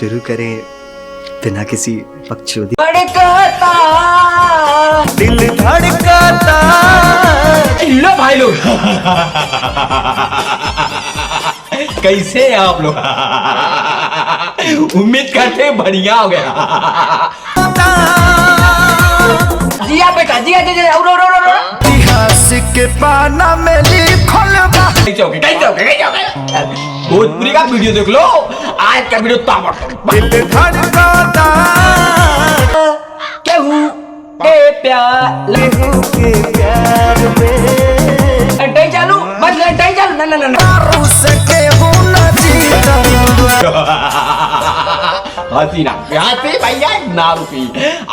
शुरू करें बिना किसी बकचोदी। धड़कता दिल धड़कता। लो भाई लोग कैसे हैं आप लोग? उम्मीद करते हैं बढ़िया हो गया। जिया बेटा जिया जिया इतिहास के पाना में लिखल बा। कहीं भोजपुरी का वीडियो देख लो, आज का वीडियो ताबड़तोड़। दिल धड़कता केहू के प्यार केहू के प्यार में। घंटाई चालू बस घंटाई चालू ना ना ना ना उससे केहू न जीता। हसीना हंसी भैया ना रुकी।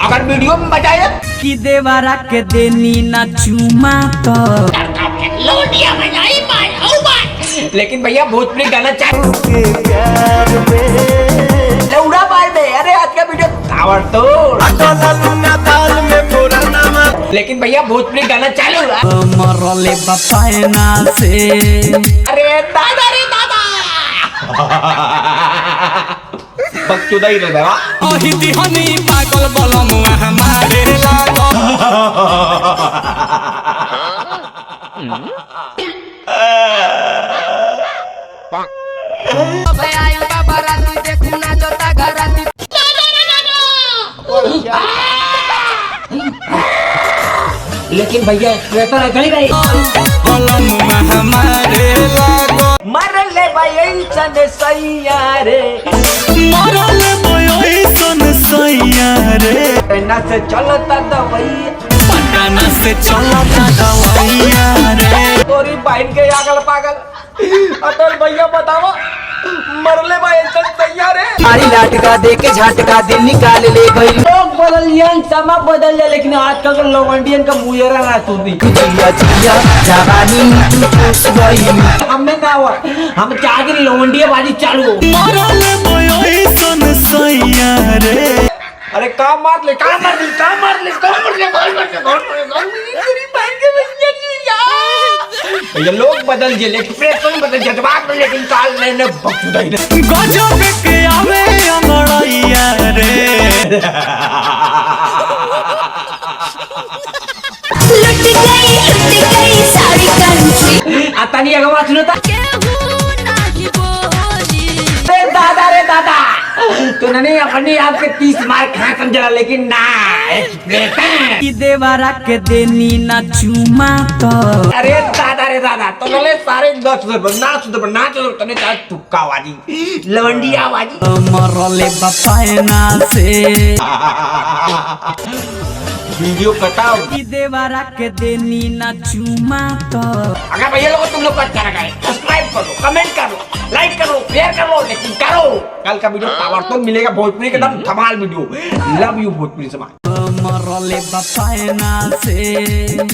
अगर वीडियो में बचाए कि देवरा के देनी ना चुमा तो लोटिया बनाई मार ओ मार। लेकिन भैया भोजपुरी गाना चाहिए के प्यार में। लौड़ा मार दे। अरे आज का वीडियो ताबड़तोड़। दाल में पुराना। लेकिन भैया भोजपुरी गाना चालू है। मरले बपायना से अरे दादा रे दादा बकचोदा ही रहता है। ओही दिहनी पागल बलमुआ हमारे लागो। लेकिन भैया स्वेटर है कहीं नहीं। बलमुआ हमारे लागो। मरले भाई सन सैया रे मरले बोई सन सैया रे ना से चलता दवाई पटना से चलता दवाइया रे। तोरी बहन के आगल पागल अटल भैया बताओ मरले भाई सन सैया रे। मारी लाटका दे के झटका दिल निकाल ले गई। लोग बदल जाए समय बदल जाए लेकिन आजकल के लवंडियन का मुयरा ना तू दी। जिया जिया जवानी तू चूस गई। हमें ना हुआ हम चाहे लवंडिया बाजी चालू हो। मरले बोई सन सैया रे। अरे काम मार ले काम मार ले काम मार ले काम मार ले काम मार ले काम मार ले तेरी बहन के बच्चे की यार। ये लोग बदल जे लेकिन प्रेस बदल जे जवाब लेकिन काल ने बकचोदा ही नहीं। गजब के आवे अंगड़ैया रे। लुट गई सारी कंट्री। आता नहीं अगवा सुनता रे दादा तू नहीं अपनी आपके 30 मार खा समझला लेकिन ना कि देवरा के देनी ना चुमा तो अरे दादा तो ले सारे 10 ना सुधर ना चलो तने चाहे तुक्का आवाजी लवंडी आवाजी मरले बपायना से वीडियो कटाओ। कि देवरा के देनी ना चुमा तो अगर भैया लोग तुम लोग को अच्छा लगा है सब्सक्राइब करो कमेंट करो लाइक करो शेयर करो लेकिन करो। कल का वीडियो ताबड़तोड़ मिलेगा भोजपुरी के एकदम धमाल वीडियो। लव यू भोजपुरी समाज। मरले बपायना से